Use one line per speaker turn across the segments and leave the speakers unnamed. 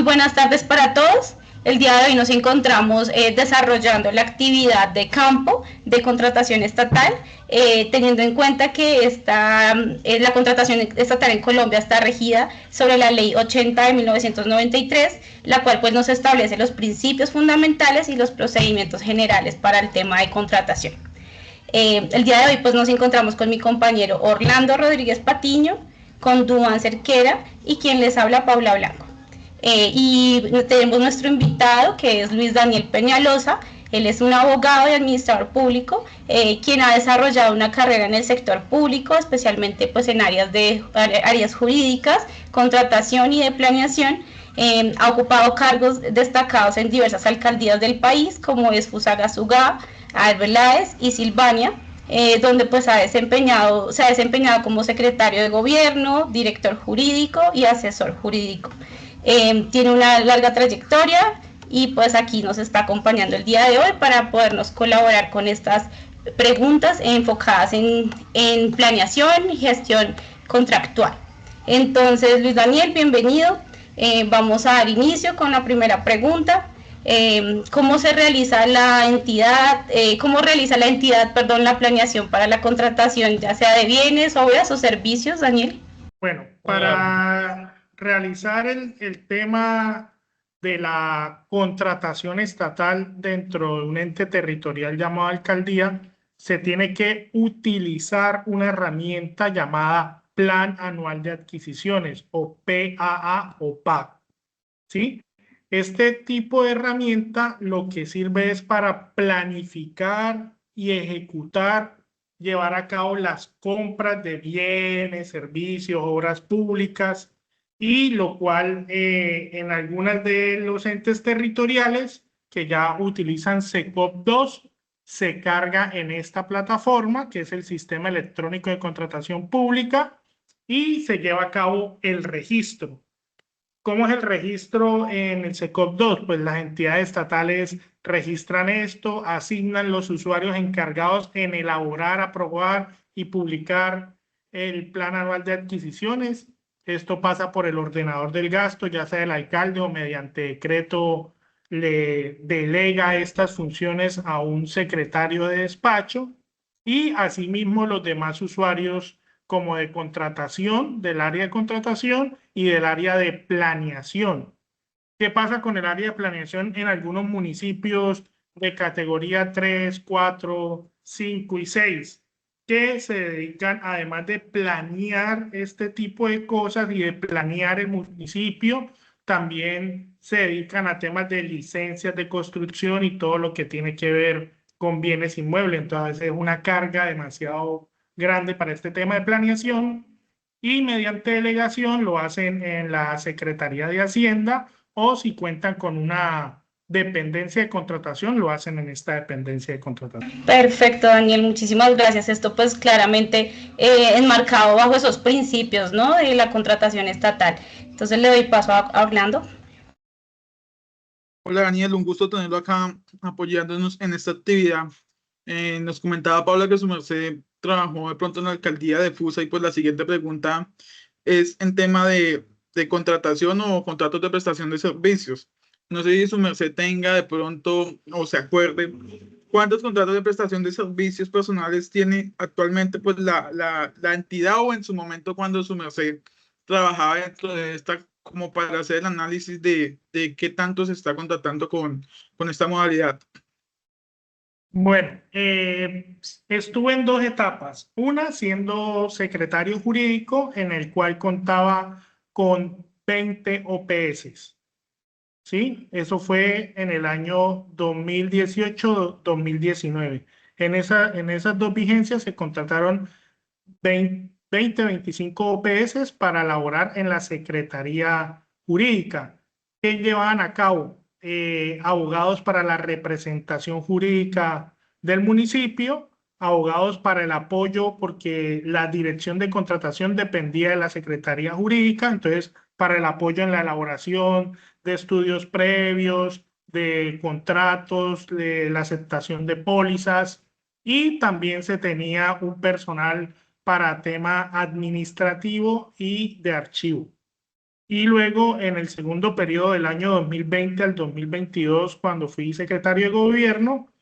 Muy buenas tardes para todos. El día de hoy nos encontramos desarrollando la actividad de campo de contratación estatal, teniendo en cuenta que la contratación estatal en Colombia está regida sobre la Ley 80 de 1993, la cual pues nos establece los principios fundamentales y los procedimientos generales para el tema de contratación. El día de hoy pues nos encontramos con mi compañero Orlando Rodríguez Patiño, con Duan Cerquera y quien les habla, Paula Blanco. Y tenemos nuestro invitado, que es Luis Daniel Peñalosa. Él es un abogado y administrador público, quien ha desarrollado una carrera en el sector público, especialmente pues en áreas jurídicas, contratación y de planeación. Ha ocupado cargos destacados en diversas alcaldías del país, como es Fusagasugá, Arbeláez y Silvania, donde pues se ha desempeñado como secretario de gobierno, director jurídico y asesor jurídico. Tiene una larga trayectoria y pues aquí nos está acompañando el día de hoy para podernos colaborar con estas preguntas enfocadas en planeación y gestión contractual. Entonces, Luis Daniel, bienvenido. Vamos a dar inicio con la primera pregunta. ¿Cómo realiza la entidad la planeación para la contratación, ya sea de bienes, obras o servicios, Daniel?
Bueno, para realizar el tema de la contratación estatal dentro de un ente territorial llamado alcaldía, se tiene que utilizar una herramienta llamada Plan Anual de Adquisiciones, o PAA o PAC, ¿sí? Este tipo de herramienta lo que sirve es para planificar y ejecutar, llevar a cabo las compras de bienes, servicios, obras públicas, y lo cual en algunas de los entes territoriales que ya utilizan SECOP 2 se carga en esta plataforma, que es el Sistema Electrónico de Contratación Pública, y se lleva a cabo el registro. ¿Cómo es el registro en el SECOP 2? Pues las entidades estatales registran esto, asignan los usuarios encargados en elaborar, aprobar y publicar el plan anual de adquisiciones. Esto pasa por el ordenador del gasto, ya sea el alcalde o mediante decreto le delega estas funciones a un secretario de despacho, y asimismo los demás usuarios como de contratación, del área de contratación y del área de planeación. ¿Qué pasa con el área de planeación en algunos municipios de categoría 3, 4, 5 y 6? Que se dedican, además de planear este tipo de cosas y de planear el municipio, también se dedican a temas de licencias de construcción y todo lo que tiene que ver con bienes inmuebles. Entonces es una carga demasiado grande para este tema de planeación, y mediante delegación lo hacen en la Secretaría de Hacienda, o si cuentan con una dependencia de contratación, lo hacen en esta dependencia de contratación.
Perfecto, Daniel, muchísimas gracias. Esto pues claramente enmarcado bajo esos principios, ¿no?, de la contratación estatal. Entonces le doy paso a Orlando.
Hola Daniel, un gusto tenerlo acá apoyándonos en esta actividad. Nos comentaba Paula que su merced trabajó de pronto en la alcaldía de Fusa, y pues la siguiente pregunta es en tema de contratación o contratos de prestación de servicios. No sé si su merced tenga de pronto o se acuerde cuántos contratos de prestación de servicios personales tiene actualmente pues la entidad, o en su momento cuando su merced trabajaba dentro de esta, como para hacer el análisis de qué tanto se está contratando con esta modalidad.
Bueno, estuve en dos etapas. Una siendo secretario jurídico, en el cual contaba con 20 OPS. ¿Sí? Eso fue en el año 2018-2019. En esas dos vigencias se contrataron 25 OPS para laborar en la Secretaría Jurídica, que llevaban a cabo abogados para la representación jurídica del municipio, abogados para el apoyo, porque la dirección de contratación dependía de la Secretaría Jurídica, entonces para el apoyo en la elaboración de estudios previos, de contratos, de la aceptación de pólizas, y también se tenía un personal para tema administrativo y de archivo. Y luego en el segundo periodo del año 2020 al 2022, cuando fui secretario de gobierno,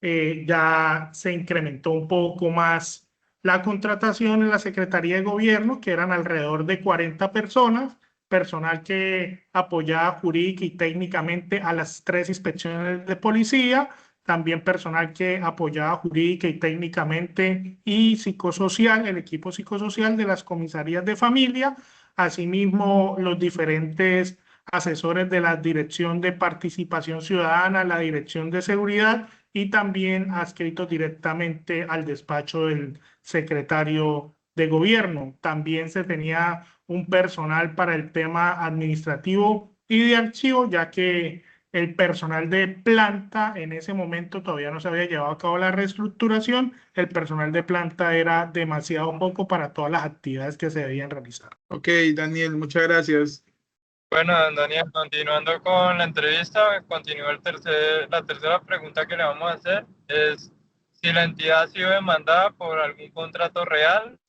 ya se incrementó un poco más la contratación en la Secretaría de Gobierno, que eran alrededor de 40 personas, personal que apoyaba jurídica y técnicamente a las 3 inspecciones de policía, también personal que apoyaba jurídica y técnicamente y psicosocial, el equipo psicosocial de las comisarías de familia, asimismo los diferentes asesores de la Dirección de Participación Ciudadana, la Dirección de Seguridad y también adscritos directamente al despacho del secretario de gobierno. También se tenía un personal para el tema administrativo y de archivo, ya que el personal de planta en ese momento todavía no se había llevado a cabo la reestructuración. El personal de planta era demasiado poco para todas las actividades que se debían realizar.
Ok, Daniel, muchas gracias.
Bueno, don Daniel, continuando con la entrevista, continúa la tercera pregunta que le vamos a hacer es si la entidad ha sido demandada por algún contrato real.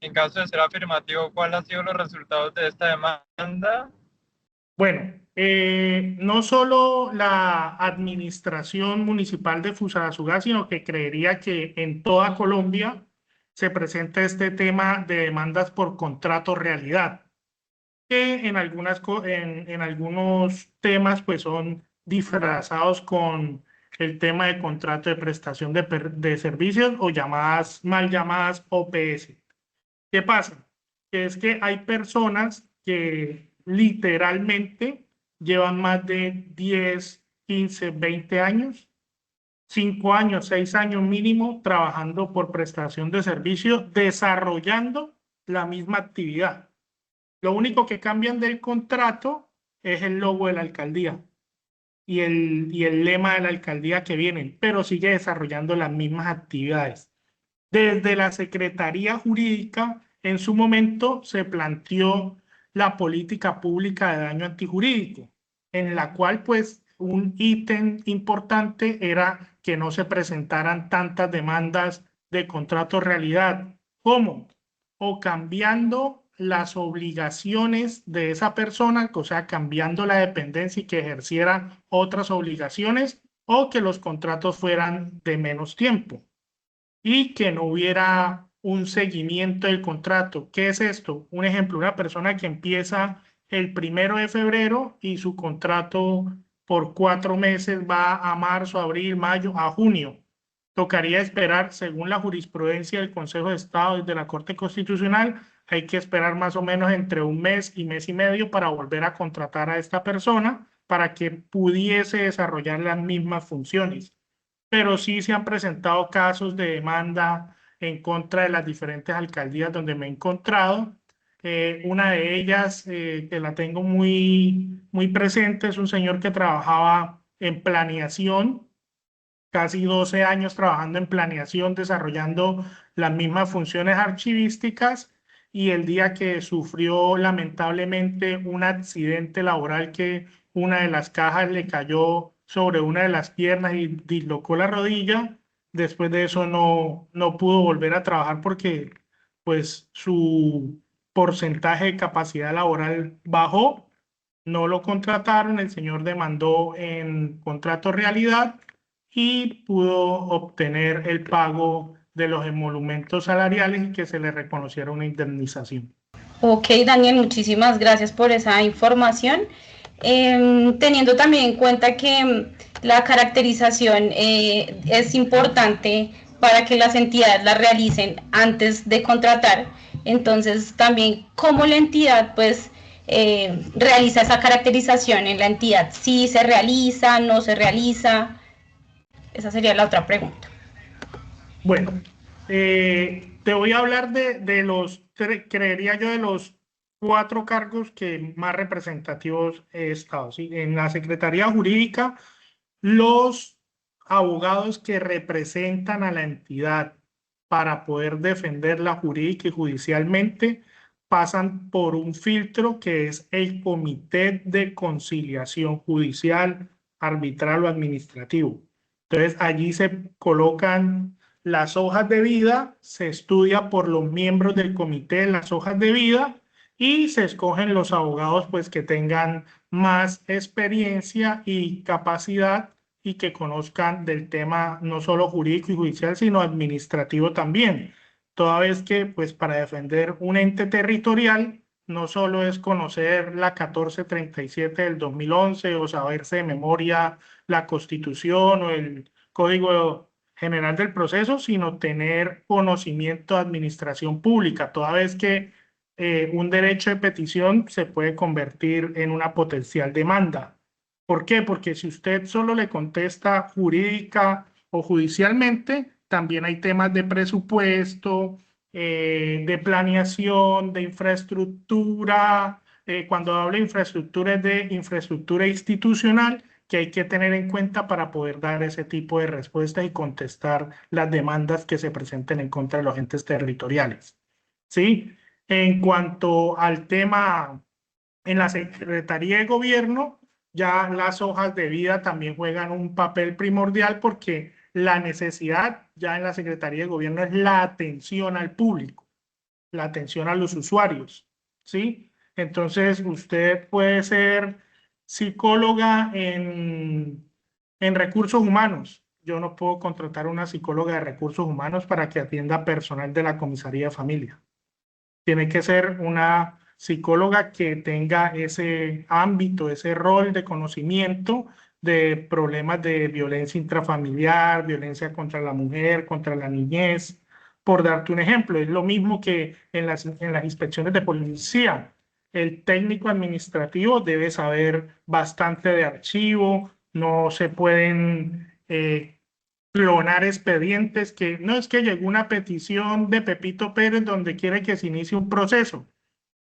En caso de ser afirmativo, ¿cuáles han sido los resultados de esta demanda?
Bueno, no solo la administración municipal de Fusagasugá, sino que creería que en toda Colombia se presenta este tema de demandas por contrato realidad, que en algunos temas pues son disfrazados con el tema de contrato de prestación de servicios o mal llamadas OPS. ¿Qué pasa? Que es que hay personas que literalmente llevan más de 10, 15, 20 años, 5 años, 6 años mínimo trabajando por prestación de servicio, desarrollando la misma actividad. Lo único que cambian del contrato es el logo de la alcaldía y el lema de la alcaldía que vienen, pero sigue desarrollando las mismas actividades. Desde la Secretaría Jurídica, en su momento se planteó la política pública de daño antijurídico, en la cual pues un ítem importante era que no se presentaran tantas demandas de contrato realidad. ¿Cómo? O cambiando las obligaciones de esa persona, o sea, cambiando la dependencia y que ejerciera otras obligaciones, o que los contratos fueran de menos tiempo y que no hubiera un seguimiento del contrato. ¿Qué es esto? Un ejemplo, una persona que empieza el 1 de febrero y su contrato por 4 meses va a marzo, abril, mayo, a junio. Tocaría esperar, según la jurisprudencia del Consejo de Estado desde la Corte Constitucional, hay que esperar más o menos entre un mes y mes y medio para volver a contratar a esta persona para que pudiese desarrollar las mismas funciones. Pero sí se han presentado casos de demanda en contra de las diferentes alcaldías donde me he encontrado. Una de ellas, que la tengo muy, muy presente, es un señor que trabajaba en planeación, casi 12 años trabajando en planeación, desarrollando las mismas funciones archivísticas, y el día que sufrió lamentablemente un accidente laboral que una de las cajas le cayó sobre una de las piernas y dislocó la rodilla, después de eso no pudo volver a trabajar porque pues su porcentaje de capacidad laboral bajó, no lo contrataron, el señor demandó en contrato realidad y pudo obtener el pago de los emolumentos salariales y que se le reconociera una indemnización.
Ok, Daniel, muchísimas gracias por esa información. Teniendo también en cuenta que la caracterización es importante para que las entidades la realicen antes de contratar, entonces también cómo la entidad pues realiza esa caracterización en la entidad, si se realiza, no se realiza. Esa sería la otra pregunta.
Bueno, te voy a hablar de los, creería yo, de los 4 cargos que más representativos he estado, ¿sí? En la Secretaría Jurídica, los abogados que representan a la entidad para poder defenderla jurídica y judicialmente pasan por un filtro que es el Comité de Conciliación Judicial, Arbitral o Administrativo. Entonces, allí se colocan las hojas de vida, se estudia por los miembros del comité las hojas de vida y se escogen los abogados pues que tengan más experiencia y capacidad y que conozcan del tema no solo jurídico y judicial, sino administrativo también. Toda vez que pues para defender un ente territorial no solo es conocer la 1437 del 2011 o saberse de memoria la Constitución o el Código General del Proceso, sino tener conocimiento de administración pública, toda vez que un derecho de petición se puede convertir en una potencial demanda. ¿Por qué? Porque si usted solo le contesta jurídica o judicialmente, también hay temas de presupuesto, de planeación, de infraestructura. Cuando hablo de infraestructura es de infraestructura institucional que hay que tener en cuenta para poder dar ese tipo de respuestas y contestar las demandas que se presenten en contra de los entes territoriales. ¿Sí? En cuanto al tema en la Secretaría de Gobierno, ya las hojas de vida también juegan un papel primordial porque la necesidad ya en la Secretaría de Gobierno es la atención al público, la atención a los usuarios, ¿sí? Entonces, usted puede ser psicóloga en recursos humanos. Yo no puedo contratar una psicóloga de recursos humanos para que atienda personal de la comisaría de familia. Tiene que ser una psicóloga que tenga ese ámbito, ese rol de conocimiento de problemas de violencia intrafamiliar, violencia contra la mujer, contra la niñez, por darte un ejemplo. Es lo mismo que en las inspecciones de policía. El técnico administrativo debe saber bastante de archivo, no se pueden clonar expedientes, que no es que llegó una petición de Pepito Pérez donde quiere que se inicie un proceso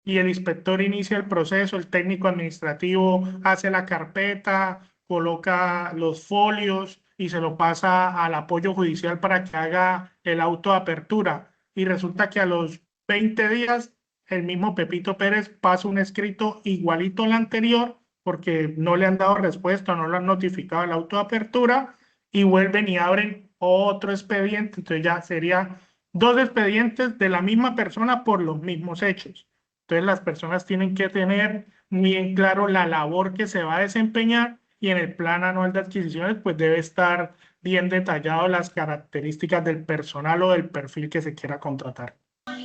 y el inspector inicia el proceso, el técnico administrativo hace la carpeta, coloca los folios y se lo pasa al apoyo judicial para que haga el auto de apertura y resulta que a los 20 días el mismo Pepito Pérez pasa un escrito igualito al anterior porque no le han dado respuesta, no lo han notificado el auto de apertura y vuelven y abren otro expediente. Entonces ya sería 2 expedientes de la misma persona por los mismos hechos. Entonces las personas tienen que tener muy en claro la labor que se va a desempeñar y en el plan anual de adquisiciones pues debe estar bien detallado las características del personal o del perfil que se quiera contratar.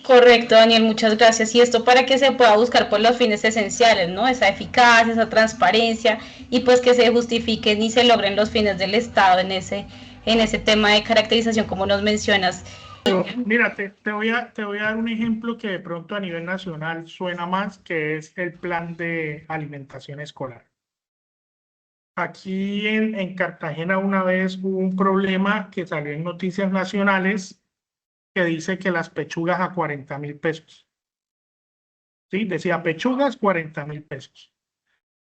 Correcto, Daniel, muchas gracias. Y esto para que se pueda buscar por los fines esenciales, ¿no? Esa eficacia, esa transparencia y pues que se justifiquen y se logren los fines del Estado en ese tema de caracterización, como nos mencionas.
Mira, te voy a dar un ejemplo que de pronto a nivel nacional suena más, que es el plan de alimentación escolar. Aquí en Cartagena una vez hubo un problema que salió en noticias nacionales que dice que las pechugas a 40.000 pesos. ¿Sí? Decía pechugas 40.000 pesos.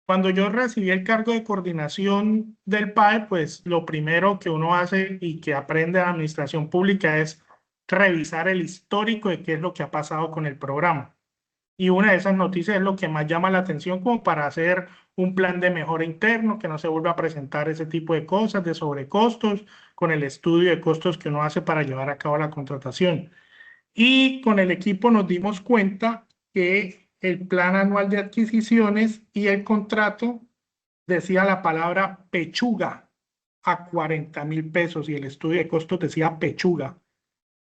Cuando yo recibí el cargo de coordinación del PAE, pues lo primero que uno hace y que aprende de administración pública es revisar el histórico de qué es lo que ha pasado con el programa. Y una de esas noticias es lo que más llama la atención como para hacer un plan de mejora interno, que no se vuelva a presentar ese tipo de cosas, de sobrecostos, con el estudio de costos que uno hace para llevar a cabo la contratación. Y con el equipo nos dimos cuenta que el plan anual de adquisiciones y el contrato decía la palabra pechuga a 40.000 pesos y el estudio de costos decía pechuga.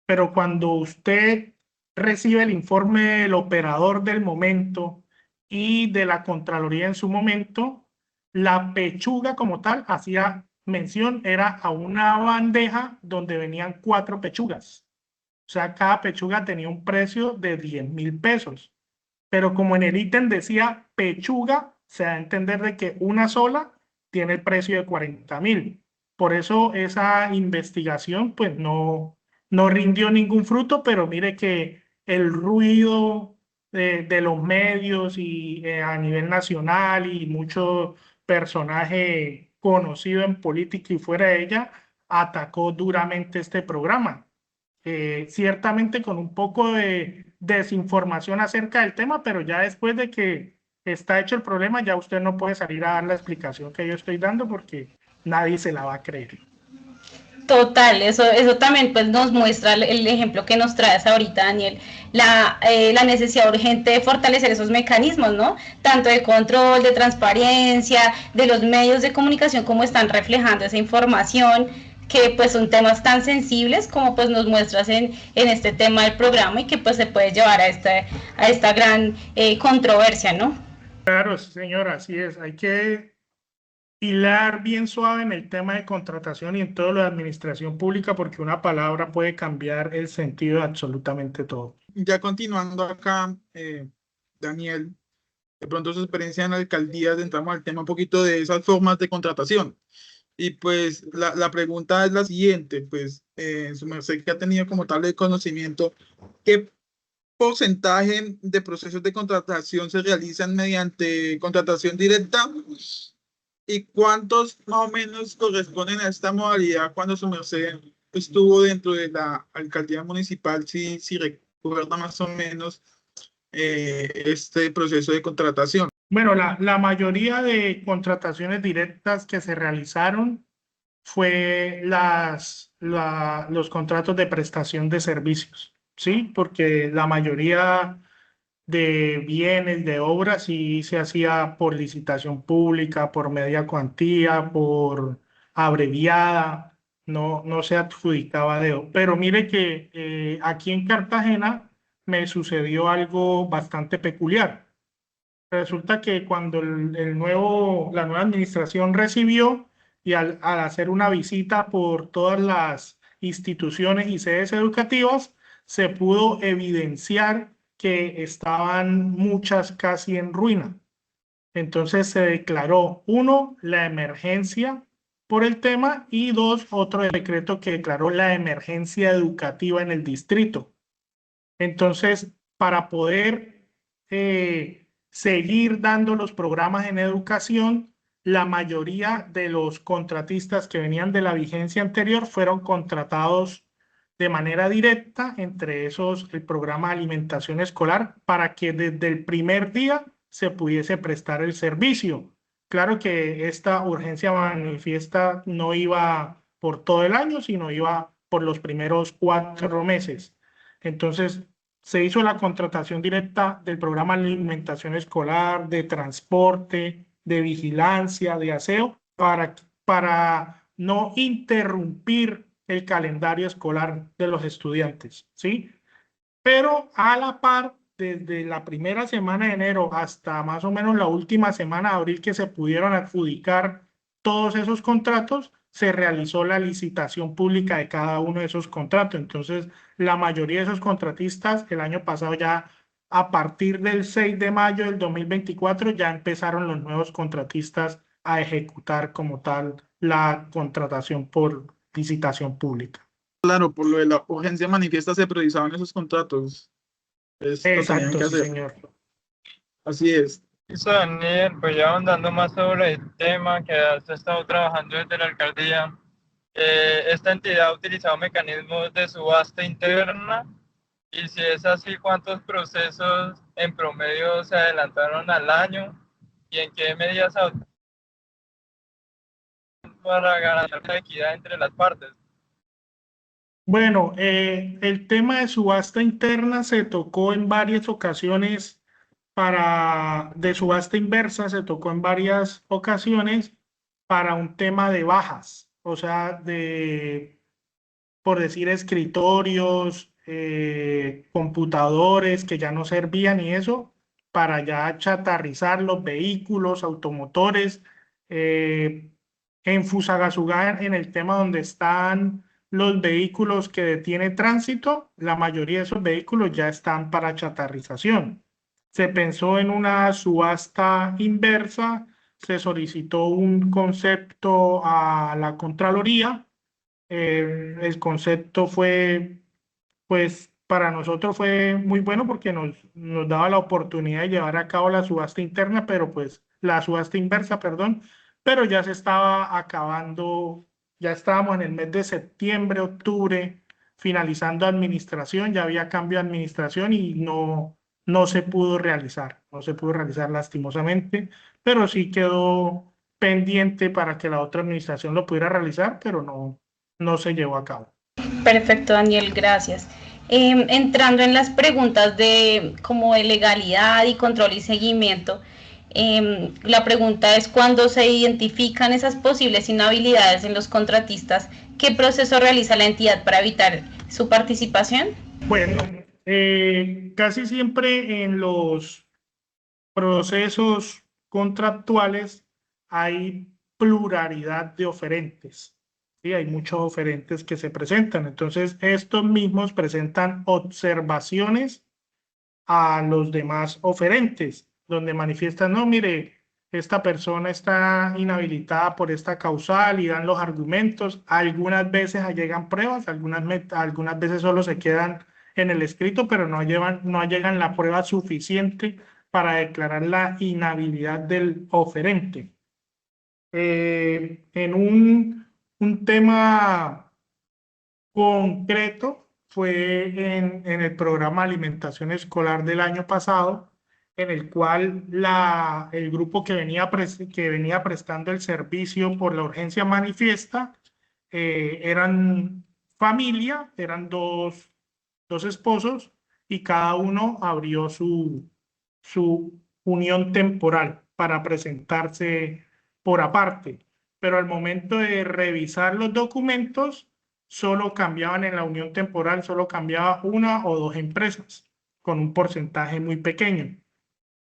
Pero cuando usted recibe el informe del operador del momento y de la Contraloría en su momento, la pechuga como tal hacía mención, era a una bandeja donde venían 4 pechugas. O sea, cada pechuga tenía un precio de 10.000 pesos. Pero como en el ítem decía pechuga, se da a entender de que una sola tiene el precio de 40.000. Por eso esa investigación pues no rindió ningún fruto, pero mire que el ruido de los medios y a nivel nacional y mucho personaje conocido en política y fuera de ella atacó duramente este programa. Ciertamente con un poco de desinformación acerca del tema, pero ya después de que está hecho el problema, ya usted no puede salir a dar la explicación que yo estoy dando porque nadie se la va a creer.
Total, eso también pues nos muestra el ejemplo que nos traes ahorita, Daniel, la necesidad urgente de fortalecer esos mecanismos, ¿no? Tanto de control, de transparencia, de los medios de comunicación, cómo están reflejando esa información, que pues son temas tan sensibles como pues nos muestras en este tema del programa y que pues se puede llevar a esta gran controversia, ¿no?
Claro, señora, así es. Hay que hilar bien suave en el tema de contratación y en todo lo de administración pública, porque una palabra puede cambiar el sentido de absolutamente todo.
Ya continuando acá, Daniel, de pronto su experiencia en la alcaldía, entramos al tema un poquito de esas formas de contratación. Y pues la pregunta es la siguiente, pues su merced que ha tenido como tal de conocimiento, ¿qué porcentaje de procesos de contratación se realizan mediante contratación directa? ¿Y cuántos más o menos corresponden a esta modalidad cuando su merced estuvo dentro de la alcaldía municipal? Si recuerda más o menos este proceso de contratación.
Bueno, la mayoría de contrataciones directas que se realizaron fue los contratos de prestación de servicios, ¿sí? Porque la mayoría de bienes, de obras, sí se hacía por licitación pública, por media cuantía, por abreviada, no se adjudicaba dedo. Pero mire que aquí en Cartagena me sucedió algo bastante peculiar. Resulta que cuando la nueva administración recibió y al hacer una visita por todas las instituciones y sedes educativas, se pudo evidenciar que estaban muchas casi en ruina. Entonces se declaró, uno, la emergencia por el tema y dos, otro decreto que declaró la emergencia educativa en el distrito. Entonces, para poder seguir dando los programas en educación, la mayoría de los contratistas que venían de la vigencia anterior fueron contratados de manera directa, entre esos el programa de alimentación escolar, para que desde el primer día se pudiese prestar el servicio. Claro que esta urgencia manifiesta no iba por todo el año, sino iba por los primeros 4 meses. Entonces, se hizo la contratación directa del programa de alimentación escolar, de transporte, de vigilancia, de aseo, para no interrumpir el calendario escolar de los estudiantes, ¿sí? Pero a la par, desde la primera semana de enero hasta más o menos la última semana de abril que se pudieron adjudicar todos esos contratos, se realizó la licitación pública de cada uno de esos contratos. Entonces, la mayoría de esos contratistas el año pasado ya, a partir del 6 de mayo del 2024, ya empezaron los nuevos contratistas a ejecutar como tal la contratación por licitación pública.
Claro, por lo de la urgencia manifiesta se priorizaban esos contratos.
Exacto, sí, señor.
Así es.
Listo, Daniel, pues ya ahondando más sobre el tema que has estado trabajando desde la alcaldía, esta entidad ha utilizado mecanismos de subasta interna y si es así, ¿cuántos procesos en promedio se adelantaron al año y en qué medidas para garantizar la equidad entre las partes?
Bueno, el tema de subasta interna se tocó en varias ocasiones, de subasta inversa se tocó en varias ocasiones para un tema de bajas, o sea, por decir, escritorios, computadores que ya no servían y eso, para ya chatarrizar los vehículos, automotores. En Fusagasugá, en el tema donde están los vehículos que detiene tránsito, la mayoría de esos vehículos ya están para chatarrización. Se pensó en una subasta inversa, se solicitó un concepto a la Contraloría. El concepto fue, pues, para nosotros fue muy bueno porque nos daba la oportunidad de llevar a cabo la subasta interna, pero pues la subasta inversa, perdón, pero ya se estaba acabando, ya estábamos en el mes de septiembre, octubre, finalizando administración, ya había cambio de administración y no se pudo realizar, lastimosamente, pero sí quedó pendiente para que la otra administración lo pudiera realizar, pero no se llevó a cabo.
Perfecto, Daniel, gracias. Entrando en las preguntas de como de legalidad y control y seguimiento, la pregunta es cuando se identifican esas posibles inhabilidades en los contratistas, ¿qué proceso realiza la entidad para evitar su participación?
Bueno, casi siempre en los procesos contractuales hay pluralidad de oferentes. ¿Sí? Hay muchos oferentes que se presentan. Entonces, estos mismos presentan observaciones a los demás oferentes, donde manifiestan, no, mire, esta persona está inhabilitada por esta causal y dan los argumentos. Algunas veces llegan pruebas, algunas veces solo se quedan en el escrito, pero no llegan la prueba suficiente para declarar la inhabilidad del oferente. En un tema concreto fue en el programa Alimentación Escolar del año pasado, en el cual el grupo que venía prestando el servicio por la urgencia manifiesta eran familia, eran dos esposos y cada uno abrió su unión temporal para presentarse por aparte. Pero al momento de revisar los documentos, solo cambiaban en la unión temporal, solo cambiaba una o dos empresas, con un porcentaje muy pequeño.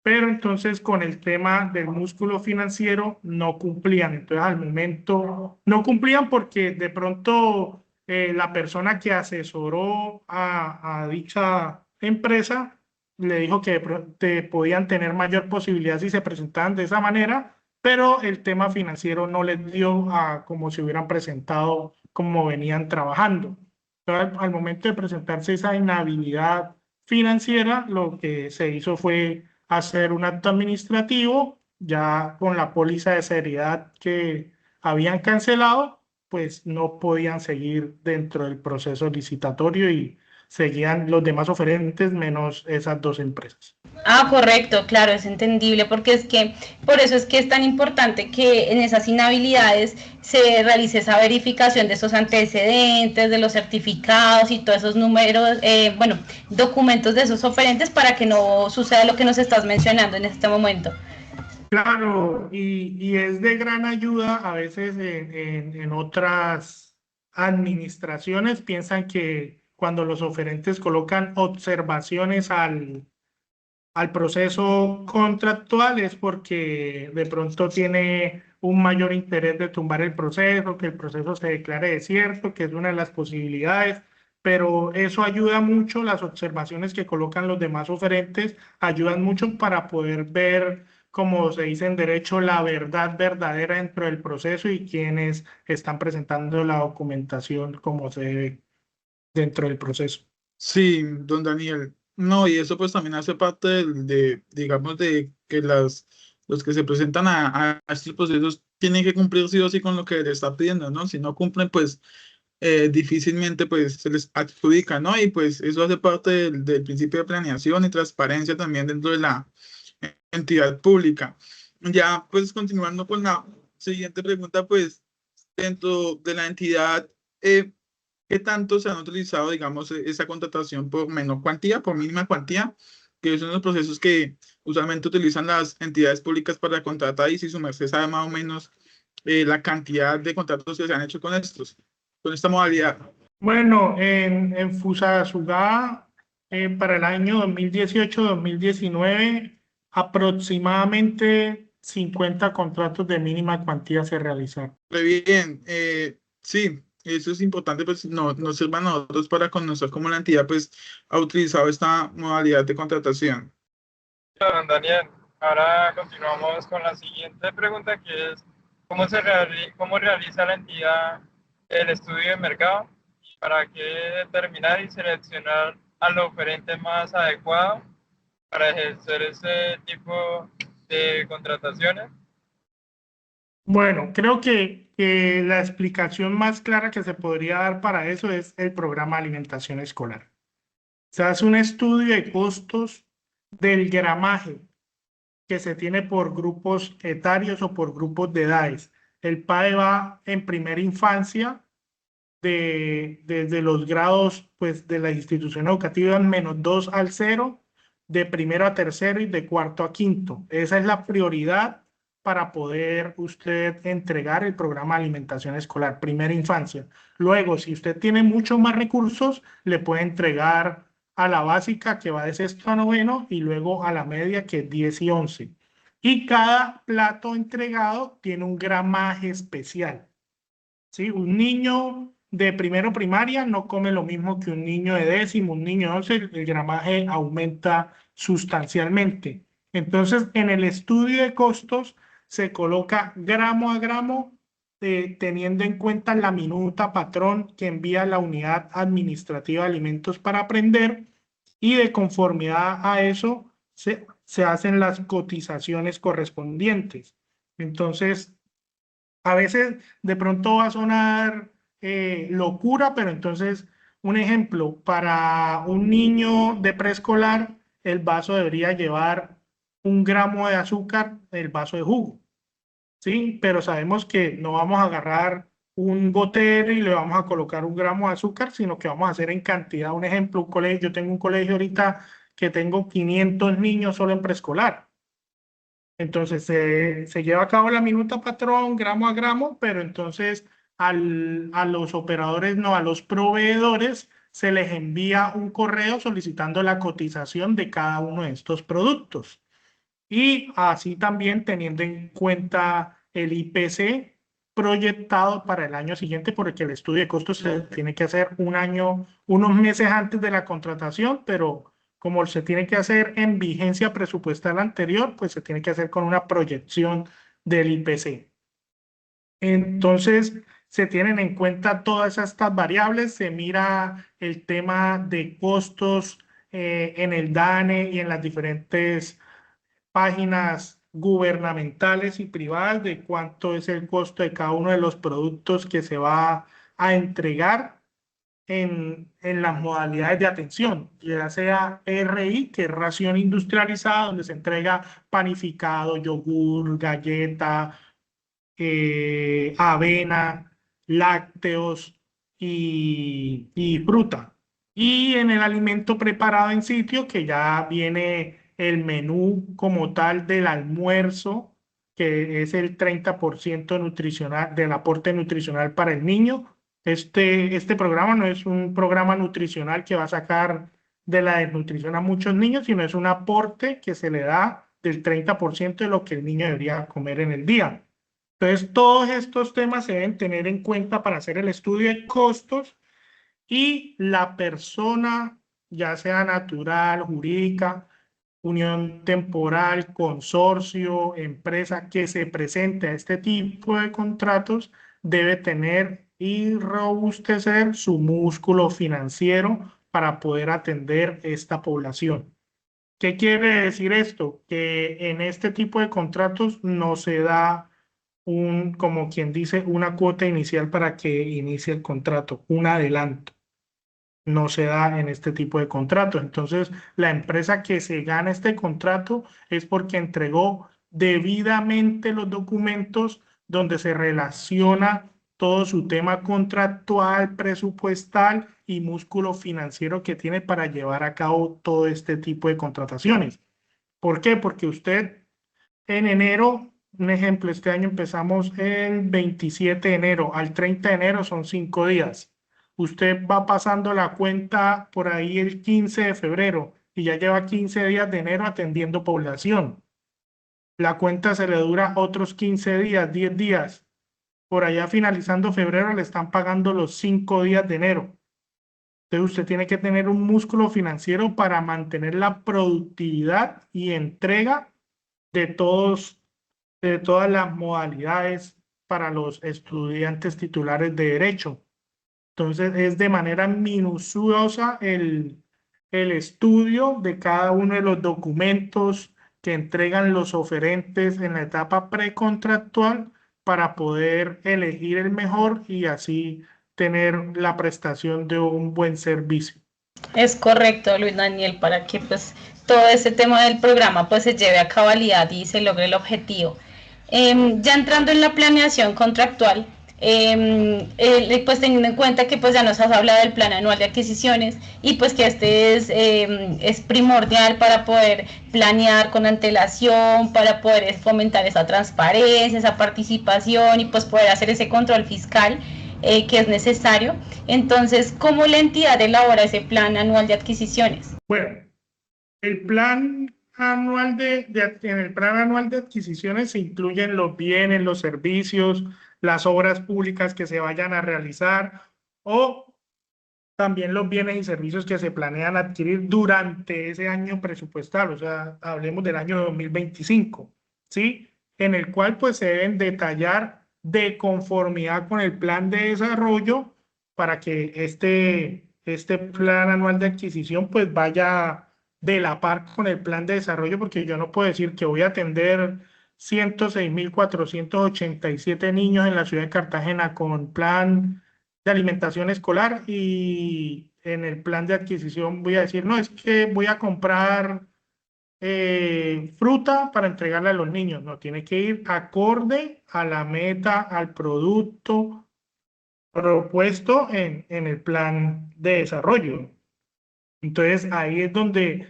Pero entonces con el tema del músculo financiero no cumplían. Entonces al momento no cumplían porque de pronto la persona que asesoró a dicha empresa le dijo que podían tener mayor posibilidad si se presentaban de esa manera, pero el tema financiero no les dio a como se hubieran presentado, como venían trabajando. Entonces, al momento de presentarse esa inhabilidad financiera, lo que se hizo fue hacer un acto administrativo, ya con la póliza de seriedad que habían cancelado, pues no podían seguir dentro del proceso licitatorio y seguían los demás oferentes menos esas dos empresas.
Ah, correcto, claro, es entendible, porque es que, por eso es que es tan importante que en esas inhabilidades se realice esa verificación de esos antecedentes, de los certificados y todos esos números, bueno, documentos de esos oferentes para que no suceda lo que nos estás mencionando en este momento.
Claro, y es de gran ayuda a veces en otras administraciones, piensan que cuando los oferentes colocan observaciones al proceso contractual es porque de pronto tiene un mayor interés de tumbar el proceso, que el proceso se declare desierto, que es una de las posibilidades, pero eso ayuda mucho, las observaciones que colocan los demás oferentes ayudan mucho para poder ver, como se dice en derecho, la verdad verdadera dentro del proceso y quienes están presentando la documentación como se debe dentro del proceso.
Sí, don Daniel. No, y eso pues también hace parte digamos, de que los que se presentan a estos procesos tienen que cumplir sí o sí con lo que le está pidiendo, ¿no? Si no cumplen, pues difícilmente pues se les adjudica, ¿no? Y pues eso hace parte del principio de planeación y transparencia también dentro de la entidad pública. Ya pues continuando con la siguiente pregunta, pues dentro de la entidad, ¿qué tanto se han utilizado, digamos, esa contratación por menor cuantía, por mínima cuantía, que son los procesos que usualmente utilizan las entidades públicas para contratar? Y si su merced sabe más o menos la cantidad de contratos que se han hecho con con esta modalidad.
Bueno, en Fusagasugá, para el año 2018-2019, aproximadamente 50 contratos de mínima cuantía se realizaron.
Muy bien, sí, eso es importante, pues nos sirva a nosotros para conocer cómo la entidad pues ha utilizado esta modalidad de contratación.
Don Daniel, ahora continuamos con la siguiente pregunta, que es ¿cómo realiza la entidad el estudio de mercado? ¿Para qué determinar y seleccionar al oferente más adecuado para ejercer ese tipo de contrataciones?
Bueno, creo que la explicación más clara que se podría dar para eso es el programa de alimentación escolar. Se hace un estudio de costos del gramaje que se tiene por grupos etarios o por grupos de edades. El PAE va en primera infancia desde los grados pues, de la institución educativa -2 al 0, de primero a tercero y de cuarto a quinto. Esa es la prioridad para poder usted entregar el programa de alimentación escolar, primera infancia. Luego, si usted tiene muchos más recursos, le puede entregar a la básica, que va de sexto a noveno, y luego a la media, que es 10 y 11. Y cada plato entregado tiene un gramaje especial. ¿Sí? Un niño de primero primaria no come lo mismo que un niño de décimo, un niño de 11, el gramaje aumenta sustancialmente. Entonces, en el estudio de costos se coloca gramo a gramo, teniendo en cuenta la minuta patrón que envía la Unidad Administrativa de Alimentos para Aprender, y de conformidad a eso se hacen las cotizaciones correspondientes. Entonces, a veces de pronto va a sonar locura, pero entonces, un ejemplo, para un niño de preescolar, el vaso debería llevar 1 gramo de azúcar, el vaso de jugo, ¿sí? Pero sabemos que no vamos a agarrar un gotero y le vamos a colocar 1 gramo de azúcar, sino que vamos a hacer en cantidad. Un ejemplo, un colegio, yo tengo un colegio ahorita que tengo 500 niños solo en preescolar. Entonces se lleva a cabo la minuta patrón, gramo a gramo, pero entonces a los operadores, no, a los proveedores, se les envía un correo solicitando la cotización de cada uno de estos productos. Y así también teniendo en cuenta el IPC proyectado para el año siguiente, porque el estudio de costos se tiene que hacer unos meses antes de la contratación, pero como se tiene que hacer en vigencia presupuestal anterior, pues se tiene que hacer con una proyección del IPC. Entonces, se tienen en cuenta todas estas variables, se mira el tema de costos en el DANE y en las diferentes páginas gubernamentales y privadas de cuánto es el costo de cada uno de los productos que se va a entregar en las modalidades de atención, ya sea RI, que es ración industrializada, donde se entrega panificado, yogur, galleta, avena, lácteos y fruta. Y en el alimento preparado en sitio, que ya viene el menú como tal del almuerzo, que es el 30% nutricional, del aporte nutricional para el niño. Este programa no es un programa nutricional que va a sacar de la desnutrición a muchos niños, sino es un aporte que se le da del 30% de lo que el niño debería comer en el día. Entonces, todos estos temas se deben tener en cuenta para hacer el estudio de costos, y la persona, ya sea natural, jurídica, unión temporal, consorcio, empresa, que se presente a este tipo de contratos, debe tener y robustecer su músculo financiero para poder atender esta población. ¿Qué quiere decir esto? Que en este tipo de contratos no se da como quien dice, una cuota inicial para que inicie el contrato, un adelanto. No se da en este tipo de contratos. Entonces, la empresa que se gana este contrato es porque entregó debidamente los documentos donde se relaciona todo su tema contractual, presupuestal y músculo financiero que tiene para llevar a cabo todo este tipo de contrataciones. ¿Por qué? Porque usted en enero, un ejemplo, este año empezamos el 27 de enero, al 30 de enero son 5 días. Usted va pasando la cuenta por ahí el 15 de febrero y ya lleva 15 días de enero atendiendo población. La cuenta se le dura otros 15 días, 10 días. Por allá finalizando febrero le están pagando los 5 días de enero. Entonces usted tiene que tener un músculo financiero para mantener la productividad y entrega de todas las modalidades para los estudiantes titulares de derecho. Entonces es de manera minuciosa el estudio de cada uno de los documentos que entregan los oferentes en la etapa precontractual para poder elegir el mejor y así tener la prestación de un buen servicio.
Es correcto, Luis Daniel, para que pues todo ese tema del programa pues se lleve a cabalidad y se logre el objetivo. Ya entrando en la planeación contractual, pues teniendo en cuenta que pues ya nos has hablado del plan anual de adquisiciones y pues que este es primordial para poder planear con antelación, para poder fomentar esa transparencia, esa participación y pues poder hacer ese control fiscal que es necesario. Entonces, ¿cómo la entidad elabora ese plan anual de adquisiciones?
Bueno, el plan anual en el plan anual de adquisiciones se incluyen los bienes, los servicios, las obras públicas que se vayan a realizar o también los bienes y servicios que se planean adquirir durante ese año presupuestal, o sea, hablemos del año 2025, ¿sí? En el cual pues se deben detallar de conformidad con el plan de desarrollo para que este plan anual de adquisición pues vaya de la par con el plan de desarrollo, porque yo no puedo decir que voy a atender 106.487 niños en la ciudad de Cartagena con plan de alimentación escolar y en el plan de adquisición voy a decir, no, es que voy a comprar fruta para entregarle a los niños. No, tiene que ir acorde a la meta, al producto propuesto en el plan de desarrollo. Entonces ahí es donde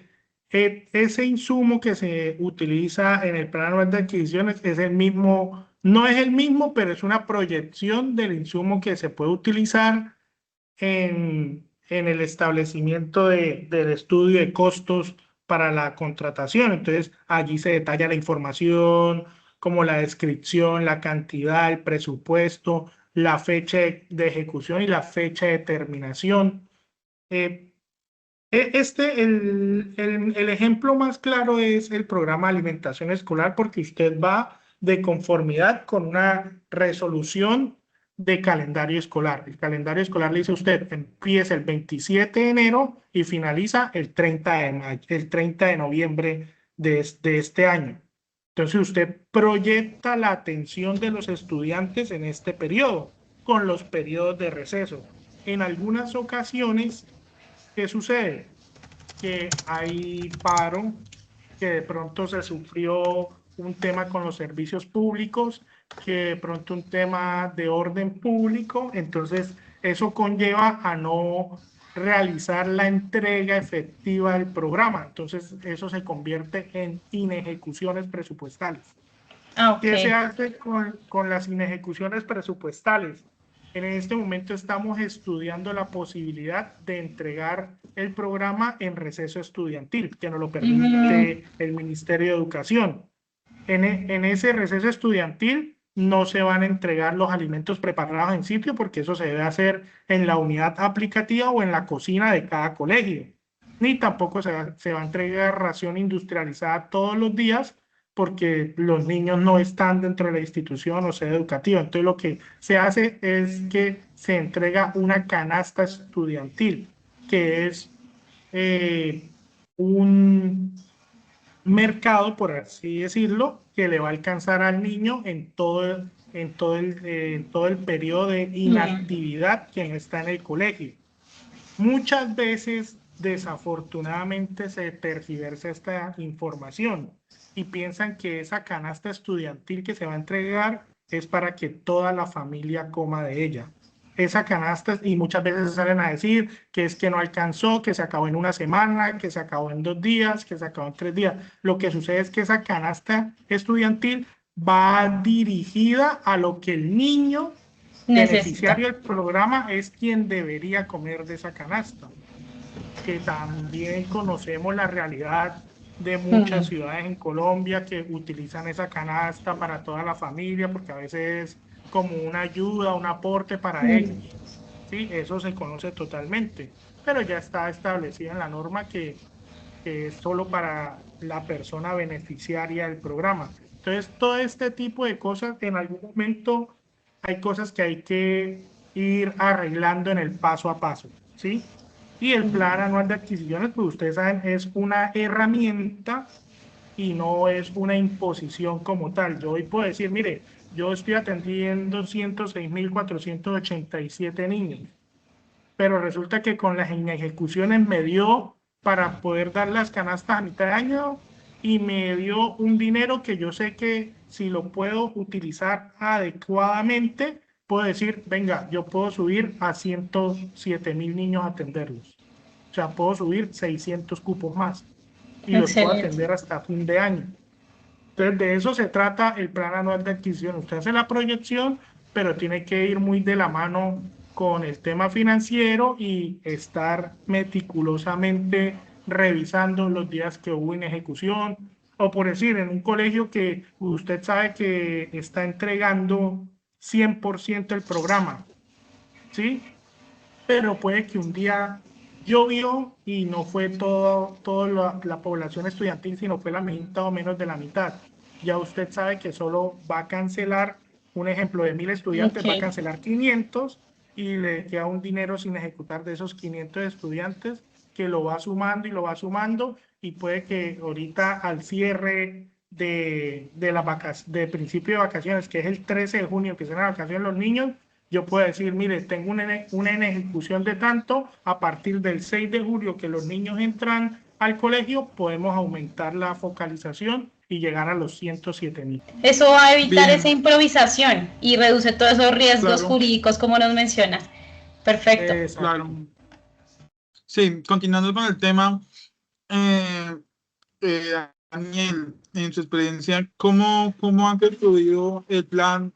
ese insumo que se utiliza en el plan anual de adquisiciones es el mismo, no es el mismo, pero es una proyección del insumo que se puede utilizar en el establecimiento del estudio de costos para la contratación. Entonces allí se detalla la información, como la descripción, la cantidad, el presupuesto, la fecha de ejecución y la fecha de terminación. El ejemplo más claro es el programa de alimentación escolar, porque usted va de conformidad con una resolución de calendario escolar. El calendario escolar le dice a usted, empieza el 27 de enero y finaliza el 30 de mayo, el 30 de noviembre de este año. Entonces usted proyecta la atención de los estudiantes en este periodo, con los periodos de receso. En algunas ocasiones, ¿qué sucede? Que hay paro, que de pronto se sufrió un tema con los servicios públicos, que de pronto un tema de orden público, entonces eso conlleva a no realizar la entrega efectiva del programa, entonces eso se convierte en inejecuciones presupuestales. ¿Qué se hace con las inejecuciones presupuestales? En este momento estamos estudiando la posibilidad de entregar el programa en receso estudiantil, que nos lo permite el Ministerio de Educación. En ese receso estudiantil no se van a entregar los alimentos preparados en sitio, porque eso se debe hacer en la unidad aplicativa o en la cocina de cada colegio. Ni tampoco se va a entregar ración industrializada todos los días, porque los niños no están dentro de la institución o sede educativa. Entonces lo que se hace es que se entrega una canasta estudiantil, que es un mercado, por así decirlo, que le va a alcanzar al niño en todo el periodo de inactividad que está en el colegio. Muchas veces, desafortunadamente, se tergiversa esta información y piensan que esa canasta estudiantil que se va a entregar es para que toda la familia coma de ella. Esa canasta, y muchas veces salen a decir que es que no alcanzó, que se acabó en una semana, que se acabó en 2 días, que se acabó en 3 días. Lo que sucede es que esa canasta estudiantil va dirigida a lo que el niño beneficiario del programa es quien debería comer de esa canasta. Que también conocemos la realidad de muchas ciudades en Colombia que utilizan esa canasta para toda la familia, porque a veces es como una ayuda, un aporte para ellos. ¿Sí? Eso se conoce totalmente, pero ya está establecida en la norma que es solo para la persona beneficiaria del programa. Entonces, todo este tipo de cosas, en algún momento hay cosas que hay que ir arreglando en el paso a paso, ¿sí? Y el plan anual de adquisiciones, pues ustedes saben, es una herramienta y no es una imposición como tal. Yo hoy puedo decir, mire, yo estoy atendiendo 106.487 niños, pero resulta que con las inejecuciones me dio para poder dar las canastas a mitad de año y me dio un dinero que yo sé que si lo puedo utilizar adecuadamente, puedo decir, venga, yo puedo subir a 107.000 niños a atenderlos. O sea, puedo subir 600 cupos más y los puedo
Excelente.
atender hasta fin de año. Entonces, de eso se trata el plan anual de adquisición. Usted hace la proyección, pero tiene que ir muy de la mano con el tema financiero y estar meticulosamente revisando los días que hubo en ejecución. O por decir, en un colegio que usted sabe que está entregando 100% el programa, ¿sí? Pero puede que un día llovió y no fue toda la población estudiantil, sino fue la mitad o menos de la mitad. Ya usted sabe que solo va a cancelar, un ejemplo de 1.000 estudiantes, va a
Ok.
cancelar 500 y le queda un dinero sin ejecutar de esos 500 estudiantes que lo va sumando y lo va sumando y puede que ahorita al cierre de principio de vacaciones, que es el 13 de junio, que son las vacaciones los niños, yo puedo decir, mire, tengo una en ejecución de tanto, a partir del 6 de julio que los niños entran al colegio, podemos aumentar la focalización y llegar a los 107.000.
Eso va a evitar esa
Bien,
improvisación y reduce todos esos riesgos
claro,
jurídicos como nos menciona. Perfecto.
Exacto.
claro. Sí, continuando con el tema, eh, Daniel, en su experiencia, ¿cómo han construido el plan,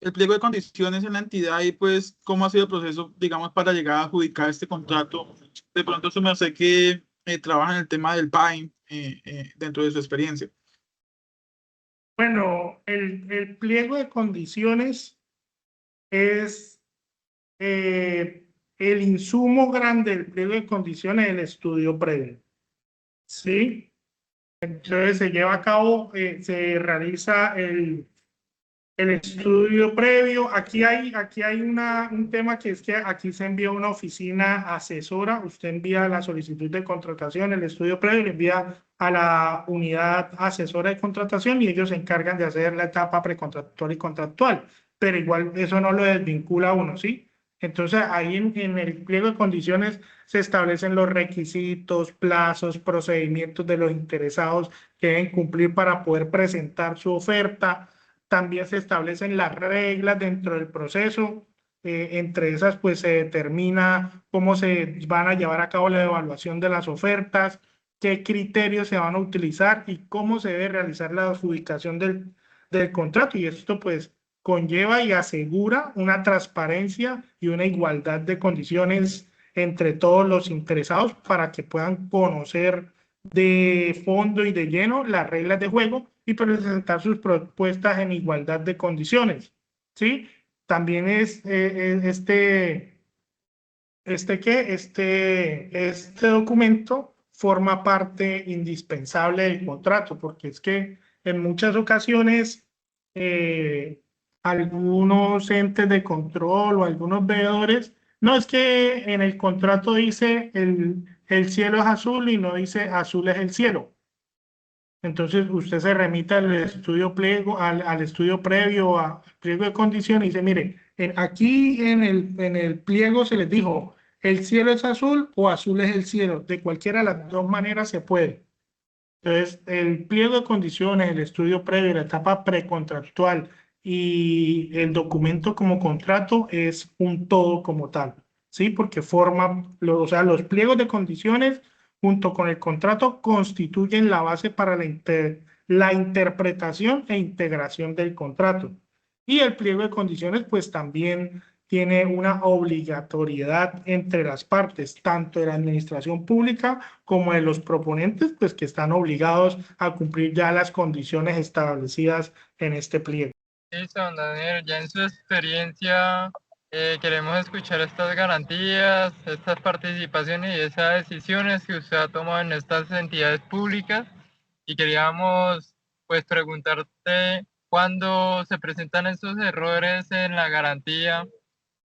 el pliego de condiciones en la entidad y pues cómo ha sido el proceso, digamos, para llegar a adjudicar este contrato? De pronto se me hace que trabaja en el tema del PAIM dentro de su experiencia.
Bueno, el pliego de condiciones es el insumo grande del pliego de condiciones del estudio previo. ¿Sí? Entonces se lleva a cabo, se realiza el estudio previo. Aquí hay un tema que es que aquí se envía una oficina asesora, usted envía la solicitud de contratación, el estudio previo, le envía a la unidad asesora de contratación y ellos se encargan de hacer la etapa precontractual y contractual, pero igual eso no lo desvincula a uno, ¿sí? Entonces ahí en el pliego de condiciones se establecen los requisitos, plazos, procedimientos de los interesados que deben cumplir para poder presentar su oferta. También se establecen las reglas dentro del proceso. Entre esas, pues se determina cómo se van a llevar a cabo la evaluación de las ofertas, qué criterios se van a utilizar y cómo se debe realizar la adjudicación del contrato. Y esto, pues, conlleva y asegura una transparencia y una igualdad de condiciones entre todos los interesados para que puedan conocer de fondo y de lleno las reglas de juego y presentar sus propuestas en igualdad de condiciones, ¿sí? También es este documento forma parte indispensable del contrato, porque es que en muchas ocasiones algunos entes de control o algunos veedores, no es que en el contrato dice el cielo es azul y no dice azul es el cielo. Entonces usted se remite al estudio pliego, al estudio previo, al pliego de condiciones y dice, mire, aquí en el pliego se les dijo, el cielo es azul o azul es el cielo. De cualquiera de las dos maneras se puede. Entonces, el pliego de condiciones, el estudio previo, la etapa precontractual y el documento como contrato es un todo como tal, ¿sí? Porque o sea, los pliegos de condiciones junto con el contrato constituyen la base para la interpretación e integración del contrato. Y el pliego de condiciones, pues también tiene una obligatoriedad entre las partes, tanto de la administración pública como de los proponentes, pues que están obligados a cumplir ya las condiciones establecidas en este pliego.
Listo, don Daniel, ya en su experiencia queremos escuchar estas garantías, estas participaciones y esas decisiones que usted ha tomado en estas entidades públicas y queríamos pues preguntarte cuándo se presentan estos errores en la garantía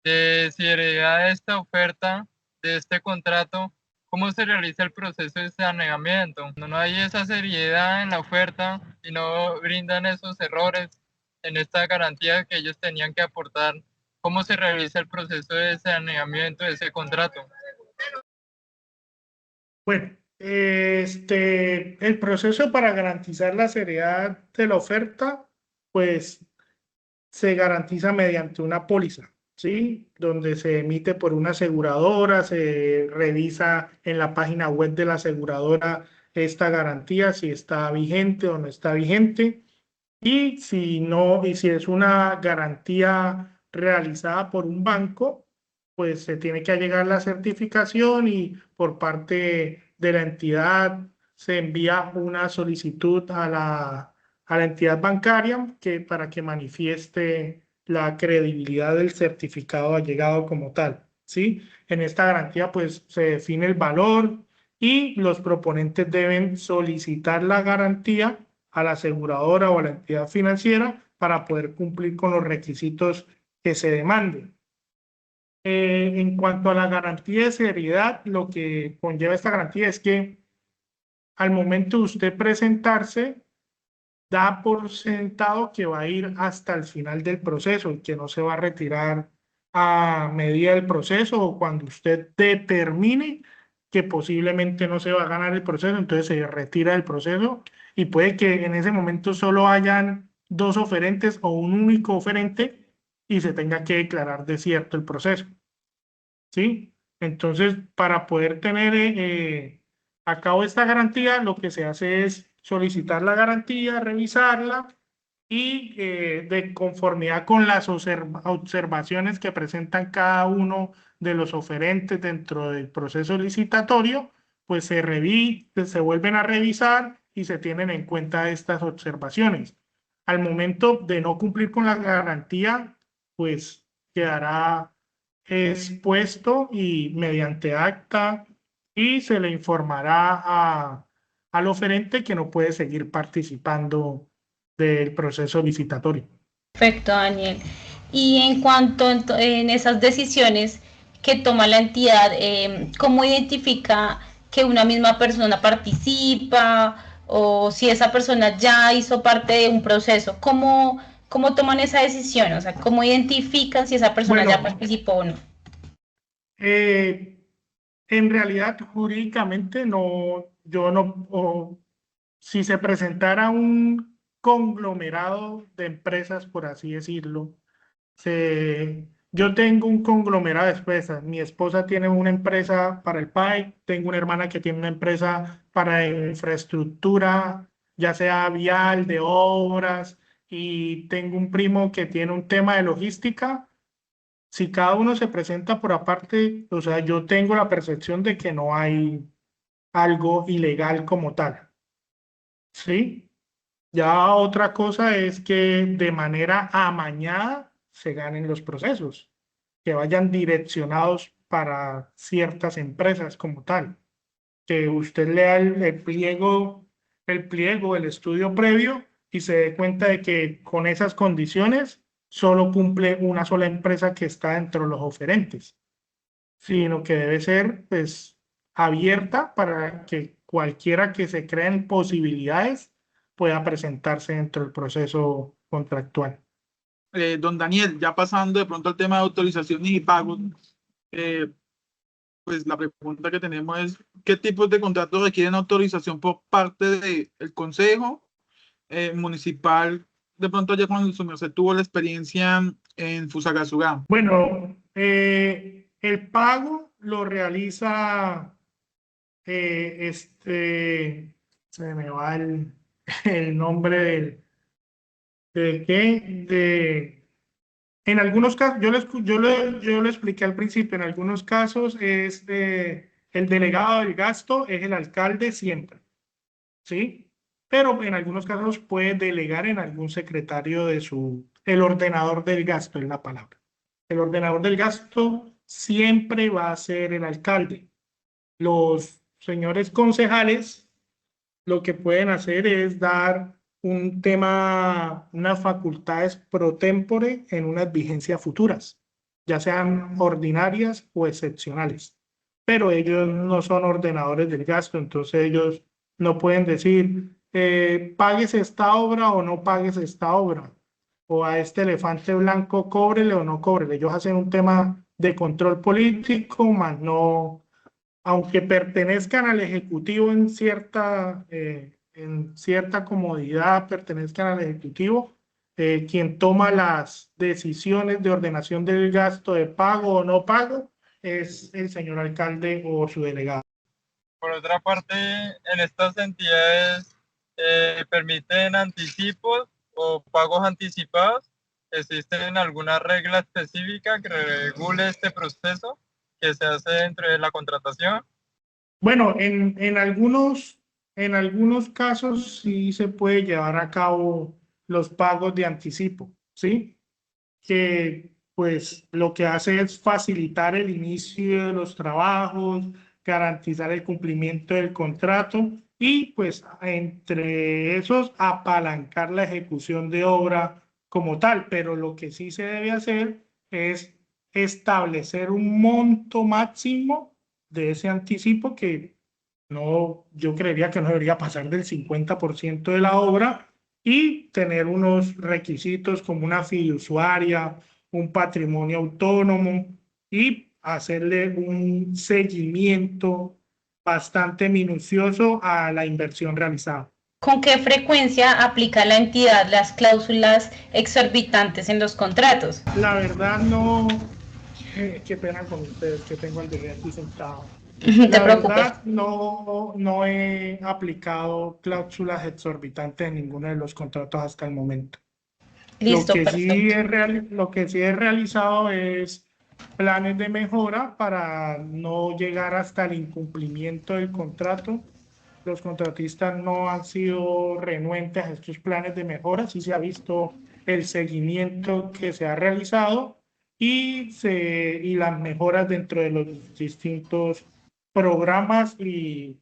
de seriedad de esta oferta, de este contrato, ¿cómo se realiza el proceso de saneamiento? Cuando no hay esa seriedad en la oferta y no brindan esos errores en esta garantía que ellos tenían que aportar, ¿cómo se realiza el proceso de saneamiento de ese contrato?
Bueno, el proceso para garantizar la seriedad de la oferta, pues se garantiza mediante una póliza, ¿sí? Donde se emite por una aseguradora, se revisa en la página web de la aseguradora esta garantía, si está vigente o no está vigente. Y si no, y si es una garantía realizada por un banco, pues se tiene que allegar la certificación y por parte de la entidad se envía una solicitud a la entidad bancaria para que manifieste la credibilidad del certificado allegado como tal, ¿sí? En esta garantía pues se define el valor y los proponentes deben solicitar la garantía a la aseguradora o a la entidad financiera para poder cumplir con los requisitos que se demanden. En cuanto a la garantía de seriedad, lo que conlleva esta garantía es que al momento de usted presentarse, da por sentado que va a ir hasta el final del proceso y que no se va a retirar a medida del proceso o cuando usted determine que posiblemente no se va a ganar el proceso, entonces se retira del proceso y puede que en ese momento solo hayan dos oferentes o un único oferente y se tenga que declarar desierto el proceso, ¿sí? Entonces, para poder tener a cabo esta garantía, lo que se hace es solicitar la garantía, revisarla y de conformidad con las observaciones que presentan cada uno de los oferentes dentro del proceso licitatorio, pues se vuelven a revisar y se tienen en cuenta estas observaciones. Al momento de no cumplir con la garantía, pues quedará expuesto y mediante acta y se le informará al oferente que no puede seguir participando del proceso licitatorio.
Perfecto, Daniel. Y en cuanto en esas decisiones que toma la entidad, ¿cómo identifica que una misma persona participa o si esa persona ya hizo parte de un proceso? ¿Cómo toman esa decisión? O sea, ¿cómo identifican si esa persona ya participó o no?
En realidad, jurídicamente, no, yo no, si se presentara un conglomerado de empresas, por así decirlo, yo tengo un conglomerado de empresas. Mi esposa tiene una empresa para el PAI, tengo una hermana que tiene una empresa para infraestructura, ya sea vial, de obras, y tengo un primo que tiene un tema de logística. Si cada uno se presenta por aparte, o sea, yo tengo la percepción de que no hay algo ilegal como tal, ¿sí? Ya otra cosa es que de manera amañada se ganen los procesos, que vayan direccionados para ciertas empresas como tal, que usted lea el estudio previo y se dé cuenta de que con esas condiciones solo cumple una sola empresa que está dentro de los oferentes, sino que debe ser pues abierta para que cualquiera que se creen posibilidades pueda presentarse dentro del proceso contractual.
Don Daniel, ya pasando de pronto al tema de autorizaciones y pagos, pues la pregunta que tenemos es, ¿qué tipos de contratos requieren autorización por parte del Consejo Municipal? De pronto ya cuando su merced tuvo la experiencia en Fusagasugá.
Bueno, el pago lo realiza, se me va el nombre en algunos casos, yo le expliqué al principio, en algunos casos el delegado del gasto es el alcalde siempre, ¿sí? Pero en algunos casos puede delegar en algún secretario el ordenador del gasto es la palabra. El ordenador del gasto siempre va a ser el alcalde. Los señores concejales lo que pueden hacer es dar unas facultades pro tempore en unas vigencias futuras, ya sean ordinarias o excepcionales. Pero ellos no son ordenadores del gasto, entonces ellos no pueden decir, pagues esta obra o no pagues esta obra, o a este elefante blanco cóbrele o no cóbrele. Ellos hacen un tema de control político, más no, aunque pertenezcan al Ejecutivo en cierta comodidad, pertenezcan al Ejecutivo, quien toma las decisiones de ordenación del gasto de pago o no pago es el señor alcalde o su delegado.
Por otra parte, en estas entidades permiten anticipos o pagos anticipados. ¿Existen alguna regla específica que regule este proceso que se hace dentro de la contratación?
Bueno, en algunos casos sí se puede llevar a cabo los pagos de anticipo, ¿sí? Que pues lo que hace es facilitar el inicio de los trabajos, garantizar el cumplimiento del contrato y pues entre esos apalancar la ejecución de obra como tal, pero lo que sí se debe hacer es establecer un monto máximo de ese anticipo que no, yo creería que no debería pasar del 50% de la obra y tener unos requisitos como una fiduciaria, un patrimonio autónomo y hacerle un seguimiento bastante minucioso a la inversión realizada.
¿Con qué frecuencia aplica la entidad las cláusulas exorbitantes en los contratos?
La verdad no, qué pena con ustedes que tengo el bebé aquí sentado.
No te
La
preocupes.
verdad, no he aplicado cláusulas exorbitantes en ninguno de los contratos hasta el momento.
Listo, perfecto.
Lo que sí he realizado es planes de mejora para no llegar hasta el incumplimiento del contrato. Los contratistas no han sido renuentes a estos planes de mejora, sí se ha visto el seguimiento que se ha realizado y las mejoras dentro de los distintos programas y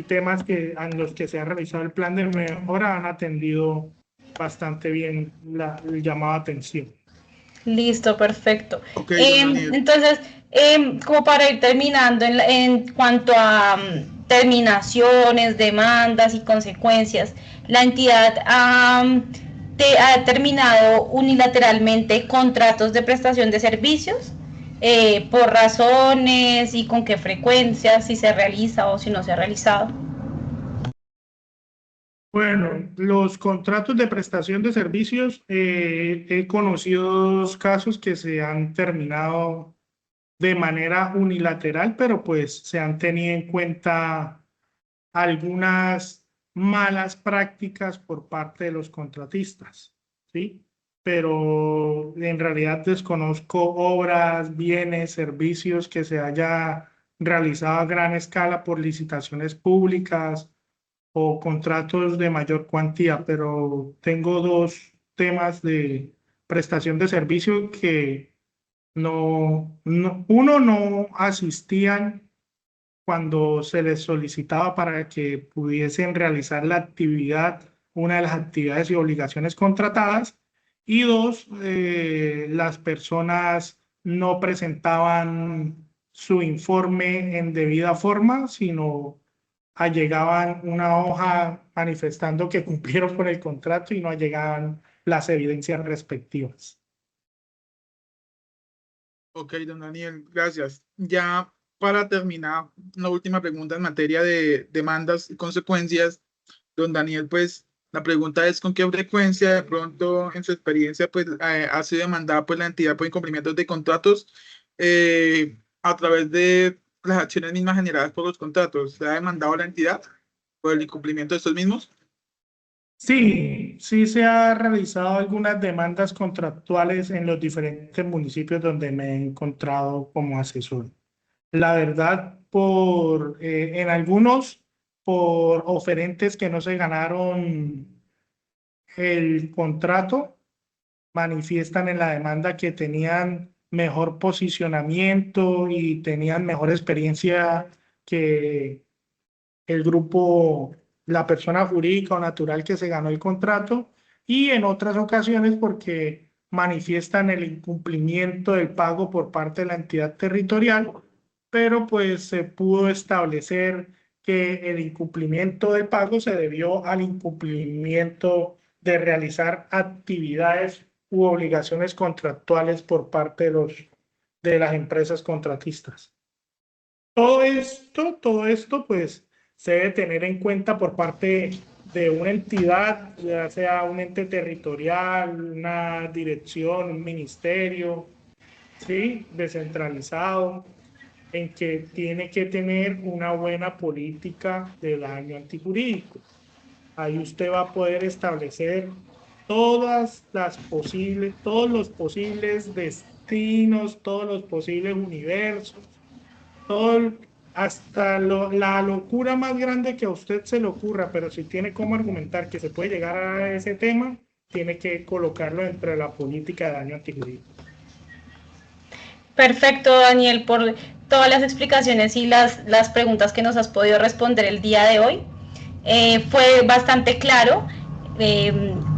temas en los que se ha realizado el plan de mejora han atendido bastante bien el llamado a atención.
Listo, perfecto.
Ok, don Daniel.
Entonces, como para ir terminando, en cuanto a terminaciones, demandas y consecuencias, la entidad ha terminado unilateralmente contratos de prestación de servicios por razones y con qué frecuencia, si se realiza o si no se ha realizado.
Bueno, los contratos de prestación de servicios, he conocido dos casos que se han terminado de manera unilateral, pero pues se han tenido en cuenta algunas malas prácticas por parte de los contratistas, ¿sí? Pero en realidad desconozco obras, bienes, servicios que se haya realizado a gran escala por licitaciones públicas o contratos de mayor cuantía, pero tengo dos temas de prestación de servicio que uno, no asistían cuando se les solicitaba para que pudiesen realizar la actividad, una de las actividades y obligaciones contratadas, y dos, las personas no presentaban su informe en debida forma, sino allegaban una hoja manifestando que cumplieron con el contrato y no allegaban las evidencias respectivas.
Ok, don Daniel, gracias. Ya para terminar, la última pregunta en materia de demandas y consecuencias, don Daniel, pues la pregunta es con qué frecuencia de pronto en su experiencia pues ha sido demandada pues la entidad por incumplimientos de contratos a través de las acciones mismas generadas por los contratos. ¿Se ha demandado a la entidad por el incumplimiento de estos mismos?
Sí, sí se ha realizado algunas demandas contractuales en los diferentes municipios donde me he encontrado como asesor. La verdad, en algunos, por oferentes que no se ganaron el contrato, manifiestan en la demanda que tenían mejor posicionamiento y tenían mejor experiencia que el grupo, la persona jurídica o natural que se ganó el contrato, y en otras ocasiones porque manifiestan el incumplimiento del pago por parte de la entidad territorial, pero pues se pudo establecer que el incumplimiento del pago se debió al incumplimiento de realizar actividades u obligaciones contractuales por parte de las empresas contratistas. Todo esto, pues, se debe tener en cuenta por parte de una entidad, ya sea un ente territorial, una dirección, un ministerio, ¿sí? Descentralizado, en que tiene que tener una buena política de daño antijurídico. Ahí usted va a poder establecer todos los posibles destinos, todos los posibles universos, todo, hasta la locura más grande que a usted se le ocurra, pero si tiene cómo argumentar que se puede llegar a ese tema, tiene que colocarlo dentro de la política de daño antijurídico.
Perfecto, Daniel, por todas las explicaciones y las preguntas que nos has podido responder el día de hoy. Fue bastante claro.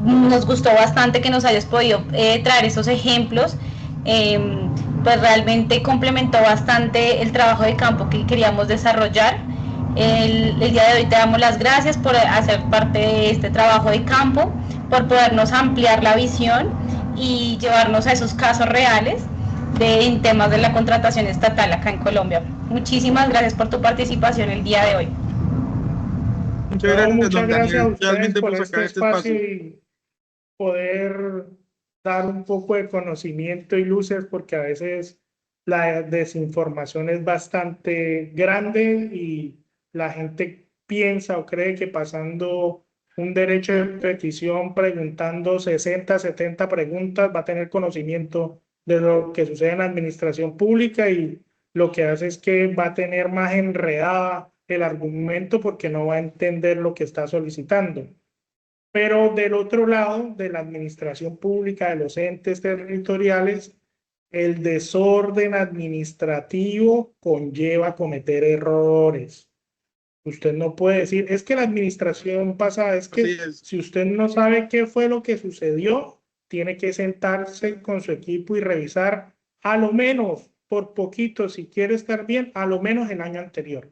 Nos gustó bastante que nos hayas podido traer esos ejemplos. Pues realmente complementó bastante el trabajo de campo que queríamos desarrollar. El día de hoy te damos las gracias por hacer parte de este trabajo de campo, por podernos ampliar la visión y llevarnos a esos casos reales en temas de la contratación estatal acá en Colombia. Muchísimas gracias por tu participación el día de hoy.
Muchas gracias a ustedes por este espacio y poder dar un poco de conocimiento y luces, porque a veces la desinformación es bastante grande y la gente piensa o cree que pasando un derecho de petición preguntando 60, 70 preguntas va a tener conocimiento de lo que sucede en la administración pública, y lo que hace es que va a tener más enredada el argumento porque no va a entender lo que está solicitando. Pero del otro lado, de la administración pública, de los entes territoriales, el desorden administrativo conlleva cometer errores. Usted no puede decir, es que la administración pasada, es que si usted no sabe qué fue lo que sucedió, tiene que sentarse con su equipo y revisar a lo menos, por poquito, si quiere estar bien, a lo menos el año anterior.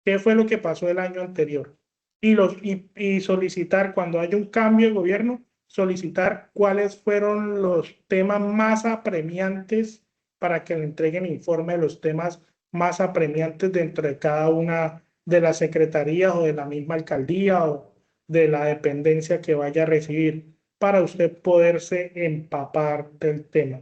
¿Qué fue lo que pasó el año anterior? Y solicitar, cuando haya un cambio de gobierno, solicitar cuáles fueron los temas más apremiantes para que le entreguen informe de los temas más apremiantes dentro de cada una de las secretarías o de la misma alcaldía o de la dependencia que vaya a recibir, para usted poderse empapar del tema.